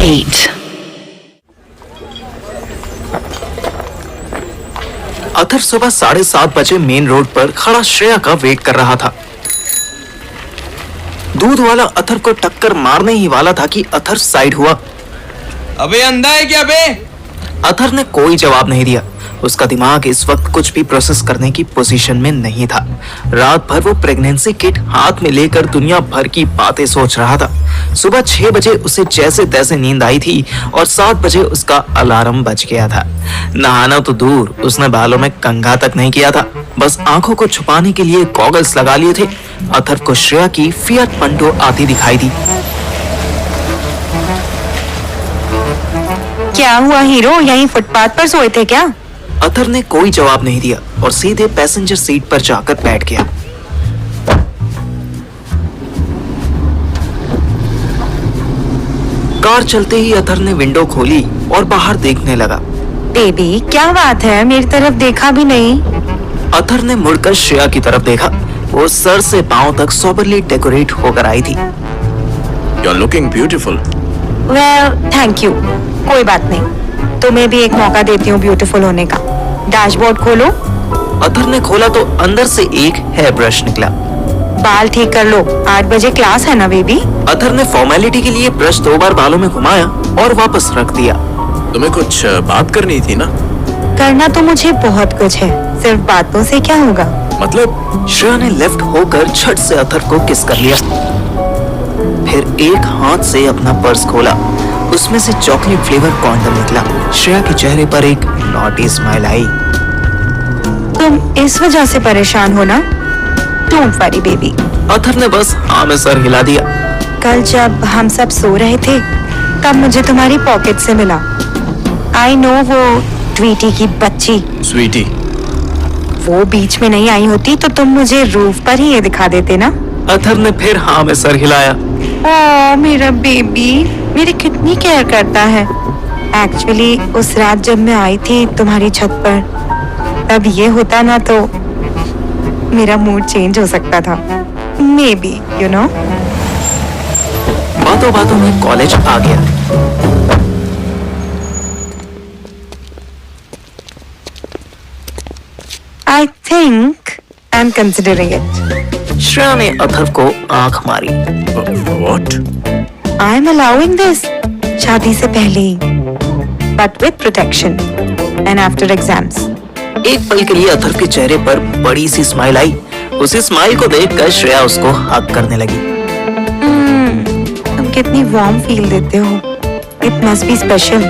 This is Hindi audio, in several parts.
8. अथर सुबह 7:30 बजे मेन रोड पर खड़ा श्रेया का वेट कर रहा था। दूध वाला अथर को टक्कर मारने ही वाला था कि अथर साइड हुआ। अबे अंधा है क्या बे? अथर ने कोई जवाब नहीं दिया। उसका दिमाग इस वक्त कुछ भी प्रोसेस करने की पोजीशन में नहीं था। रात भर वो प्रेगनेंसी किट हाथ में लेकर दुनिया भर की बातें सोच रहा था। सुबह 6 बजे उसे जैसे तैसे नींद आई थी और 7 बजे उसका अलार्म बज गया था। नहाना तो दूर, उसने बालों में कंघा तक नहीं किया था, बस आंखों को छुपाने के लिए गॉगल्स लगा लिए थे। अथर को श्रेया की फिएट पंटो आती दिखाई दी। क्या हुआ हीरो, यहीं फुटपाथ पर सोए थे क्या? अथर ने कोई जवाब नहीं दिया और सीधे पैसेंजर सीट पर जाकर बैठ गया। कार चलते ही अथर ने विंडो खोली और बाहर देखने लगा। बेबी क्या बात है, मेरी तरफ देखा भी नहीं। अथर ने मुड़कर श्रेया की तरफ देखा। वो सर से पांव तक सोबरली डेकोरेट होकर आई थी। You're looking beautiful. Well thank you, कोई बात नहीं, तुम्हें भी एक मौका देती हूँ ब्यूटीफुल होने का। डैशबोर्ड खोलो। अथर ने खोला तो अंदर से एक हेयर ब्रश निकला। बाल ठीक कर लो, 8 बजे क्लास है ना बेबी। अथर ने फॉर्मेलिटी के लिए ब्रश 2 बार बालों में घुमाया और वापस रख दिया। तुम्हें कुछ बात करनी थी ना? करना तो मुझे बहुत कुछ है, सिर्फ बातों से क्या होगा। मतलब? श्रेया ने लेफ्ट होकर झट से अथर को किस कर लिया। फिर एक हाथ से अपना पर्स खोला। उसमें से चॉकलेट फ्लेवर कॉन्डम निकला। श्रेया के चेहरे पर एक नॉटी स्माइल आई। तुम इस वजह से परेशान हो ना? Don't worry baby. अथर ने बस हाँ में सर हिला दिया। कल जब हम सब सो रहे थे तब मुझे तुम्हारी पॉकेट से मिला। आई नो वो ट्वीटी की बच्ची। स्वीटी। वो बीच में नहीं आई होती तो तुम मुझे रूफ पर ही ये दिखा देते ना। अथर ने फिर हाँ में सर हिलाया। ओह मेरा बेबी, मेरी कितनी केयर करता है। एक्चुअली उस रात जब मैं आई थी तुम्हारी छत पर, तब ये होता ना तो मेरा मूड चेंज हो सकता था। Maybe you know. बातों बातों में कॉलेज आ गया। I think I am considering it. Shreya ने अथर को आंख मारी। What? I am allowing this, शादी से पहले ही, but with protection and after exams. एक पल के लिए अथर के चेहरे पर बड़ी सी स्माइल आई। उसी स्माइल को देखकर श्रेया उसको हग करने लगी। तुम कितनी वार्म फील देते हो। It must be special.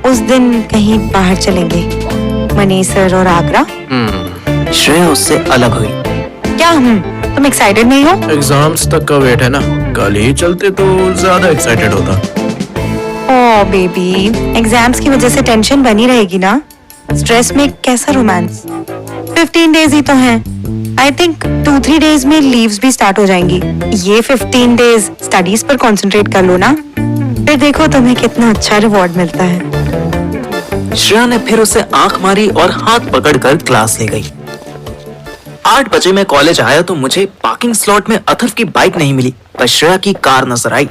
उस दिन कहीं बाहर चलेंगे, मनीष सर और आगरा। श्रेया उससे अलग हुई। क्या तुम एक्साइटेड नहीं हो? एग्जाम्स तक का वेट है ना, कल ही चलते तो ज्यादा एक्साइटेड होता। ओह बेबी, एग्जाम्स की वजह से टेंशन बनी रहेगी ना। स्ट्रेस में कैसा रोमांस। 15 डेज ही तो हैं। आई थिंक 2-3 डेज में लीव्स भी स्टार्ट हो जाएंगी। ये 15 डेज स्टडीज पर कंसंट्रेट कर लो ना, फिर देखो तुम्हें कितना अच्छा रिवॉर्ड मिलता है। श्रेया ने फिर उसे आंख मारी और हाथ पकड़कर क्लास ले गई। 8 बजे मैं कॉलेज आया तो मुझे पार्किंग स्लॉट में अथर की बाइक नहीं मिली, पर श्रेया की कार नजर आई।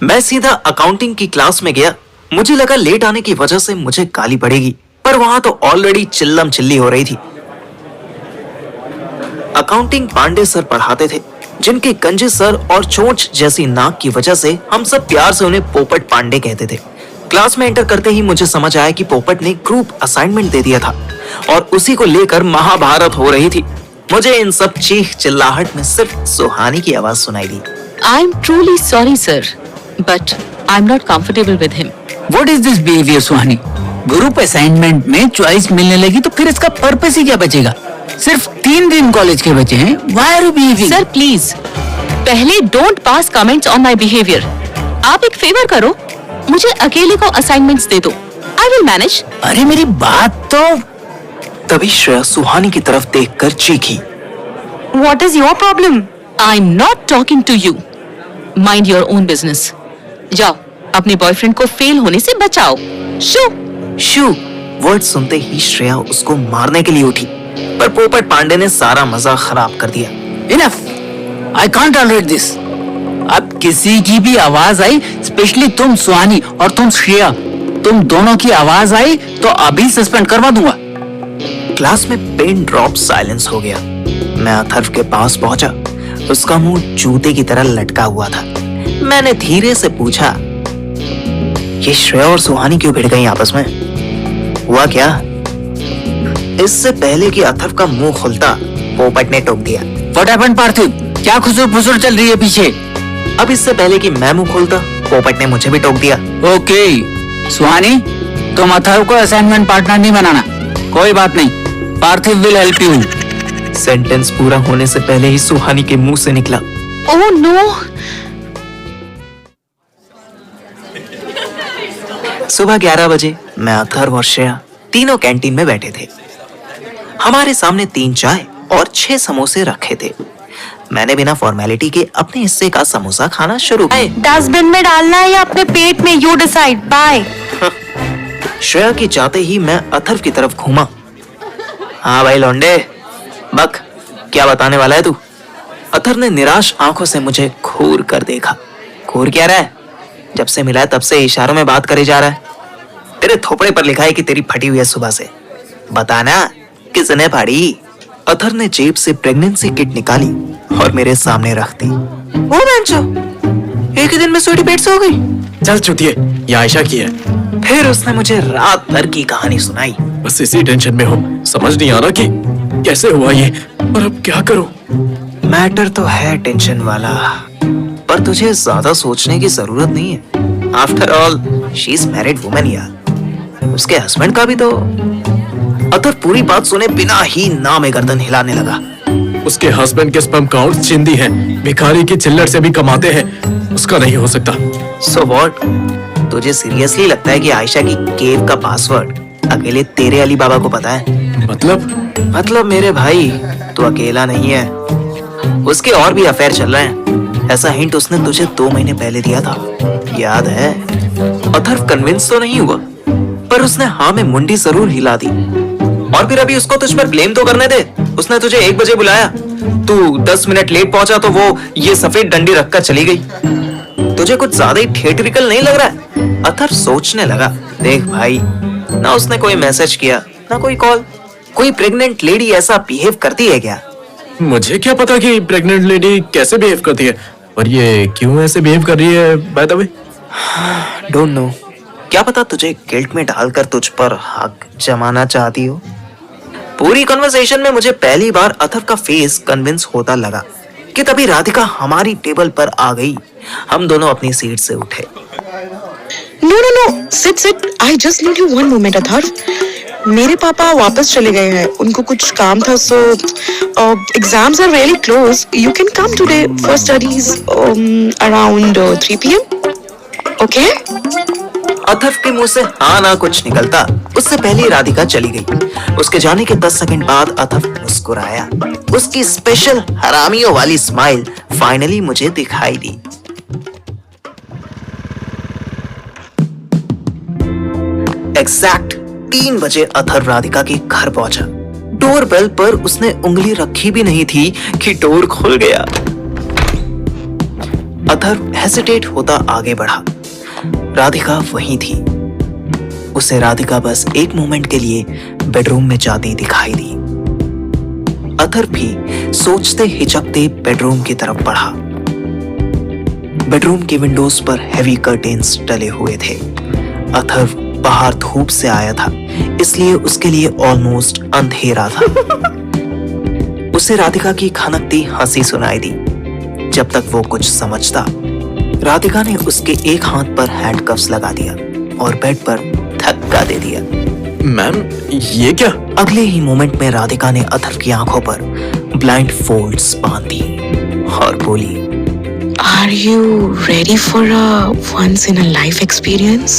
मैं सीधा अकाउंटिंग की क्लास में गया। मुझे लगा लेट आने की वजह से मुझे गाली पड़ेगी, पर वहां तो ऑलरेडी चिल्लम चिल्ली हो रही थी। अकाउंटिंग पांडे सर पढ़ाते थे, जिनके गंजे सर और चोंच जैसी नाक की वजह से हम सब प्यार से उन्हें पोपट पांडे कहते थे। क्लास में एंटर करते ही मुझे समझ आया कि पोपट ने ग्रुप असाइनमेंट दे दिया था और उसी को लेकर महाभारत हो रही थी। मुझे इन सब चीख चिल्लाहट में सिर्फ सुहानी की आवाज सुनाई दी। I'm truly sorry, sir, but I'm not comfortable with him. What is this behavior, Suhani? Group assignment में चॉइस मिलने लगी तो फिर इसका पर्पस ही क्या बचेगा? सिर्फ 3 दिन कॉलेज के बचे हैं। Why are you behaving? Sir, please, पहले don't pass comments on my behavior. आप एक फेवर करो, मुझे अकेले को असाइनमेंट्स दे दो। I will manage. अरे मेरी बात तो। तभी श्रेया सुहानी की तरफ देखकर चीखी। What is your problem? I'm not talking to you. Mind your own business. जाओ, अपने बॉयफ्रेंड को फेल होने से बचाओ। शू शू वर्ड सुनते ही श्रेया उसको मारने के लिए उठी, पर पोपट पांडे ने सारा मजा खराब कर दिया। Enough. I can't tolerate this. अब किसी की भी आवाज आई, स्पेशली तुम सुहानी और तुम श्रेया, तुम दोनों की आवाज आई तो अभी सस्पेंड करवा दूंगा। क्लास में पिन ड्रॉप साइलेंस हो गया। मैं अथर्व के पास पहुंचा। उसका मुंह जूते की तरह लटका हुआ था। मैंने धीरे से पूछा, ये श्रेया और सुहानी क्यों भिड़ गई आपस में? हुआ क्या? इससे पहले कि अथर्व का मुंह खुलता, पोपट ने टोक दिया, What happened, पार्थिव? क्या खुसुर फुसुर चल रही है पीछे? अब इससे पहले कि मैं मुंह खोलता, पोपट ने मुझे भी टोक दिया। ओके सुहानी, तुम अथर्व को असाइनमेंट पार्टनर नहीं बनाना। कोई बात नहीं, पार्थिव विल हेल्प यू। सेंटेंस पूरा होने से पहले ही सुहानी के मुंह से निकला, ओह नो। सुबह 11 बजे मैं, अथर्व और श्रेया तीनों कैंटीन में बैठे थे। हमारे सामने 3 चाय और 6 समोसे रखे थे। मैंने बिना फॉर्मेलिटी के अपने हिस्से का समोसा खाना शुरू किया। डस्टबिन में डालना है या अपने पेट में, यू डिसाइड। बाय। श्रेया की जाते ही मैं अथर्व की तरफ घूमा। हाँ भाई लौंडे, बक, क्या बताने वाला है तू? अथर्व ने निराश आंखों से मुझे घूर कर देखा। घूर क्या रहा है? जब से मिला है तब से इशारों में बात करे जा रहा है। तेरे थोपड़े पर लिखा है कि तेरी फटी हुई है सुबह से। बताना किसने फाड़ी? अथर्व ने जेब से प्रेगनेंसी किट निकाली और मेरे सामने रख दी। ओ बेंचो, एक ही दिन में स्वीटी पेट से हो गई। चल चुतिए, ये आयशा की है। फिर उसने मुझे रात भर की कहानी सुनाई। बस इसी टेंशन में हो, समझ नहीं आ रहा कि कैसे हुआ ये और अब क्या करूं। मैटर तो है टेंशन वाला, पर तुझे ज्यादा सोचने की जरूरत नहीं है। After all she is married woman यार। उसके हस्बैंड का भी तो। अथर्व पूरी बात सुने बिना ही ना में गर्दन हिलाने लगा। उसके हस्बैंड के स्पर्म काउंट चिंदी हैं, भिखारी की चिल्लर से भी कमाते हैं, उसका नहीं हो सकता। So what? तुझे सीरियसली लगता है कि आयशा की केव का पासवर्ड अकेले तेरे अली बाबा को पता है? मतलब मेरे भाई, तू अकेला नहीं है। उसके और भी अफेयर चल रहे हैं। ऐसा हिंट उसने तुझे 2 महीने पहले दिया था, याद है? अथर्व कन्विंस तो नहीं हुआ, पर उसने हाँ में मुंडी जरूर हिला दी। और फिर अभी उसको तुझ पर ब्लेम तो करने दे। उसने तुझे 1 बजे बुलाया, तू 10 मिनट लेट पहुंचा तो वो ये सफेद डंडी रखकर चली गई। तुझे कुछ ज्यादा ही थिएट्रिकल नहीं लग रहा है? अथर्व सोचने लगा। देख भाई, ना उसने कोई मैसेज किया, ना कोई कॉल। कोई प्रेग्नेंट लेडी ऐसा बिहेव करती है क्या? मुझे क्या पता कि प्रेग्नेंट लेडी कैसे बिहेव करती है, और ये क्यों ऐसे बिहेव कर रही है by the way. Don't know, क्या पता तुझे गिल्ट में डालकर तुझ पर हक जमाना चाहती हो। पूरी कन्वर्सेशन में मुझे पहली बार अथर्व का फेस कन्विंस होता लगा कि तभी राधिका हमारी टेबल पर आ गई। हम दोनों अपनी सीट से उठे। No no no, sit sit, I just need you one moment Atharva. मेरे पापा वापस चले गए हैं, उनको कुछ काम था, so exams are really close. You can come today for studies around 3 PM, okay? Atharva के मुंह से हाँ ना कुछ निकलता, उससे पहले राधिका चली गई। उसके जाने के 10 सेकंड बाद अथर्व मुस्कुराया। उसकी स्पेशल हरामियों वाली स्माइल फाइनली मुझे दिखाई दी। एग्जैक्ट 3 बजे अथर्व राधिका के घर पहुंचा। डोर बेल पर उसने उंगली रखी भी नहीं थी कि डोर खुल गया। अथर्व हेसिटेट होता आगे बढ़ा। राधिका वहीं थी। उसे राधिका बस एक मोमेंट के लिए बेडरूम में जाती दिखाई दी। अथर्व भी सोचते हिचकते बेडरूम की तरफ बढ़ा। बेडरूम की विंडोज पर हेवी कर्टेन्स डले हुए थे। अथर्व बाहर धूप से आया था, इसलिए उसके लिए ऑलमोस्ट अंधेरा था। उसे राधिका की खनकती हंसी सुनाई दी। जब तक वो कुछ समझता, राधिका ने उसके एक हाथ पर हैंडकफ्स लगा दिया और बेड पर धक्का दे दिया। मैम, ये क्या? अगले ही मोमेंट में राधिका ने अथर्व की आंखों पर ब्लाइंड फोल्ड्स बांध दी और बोली, Are you ready for a once in a life experience?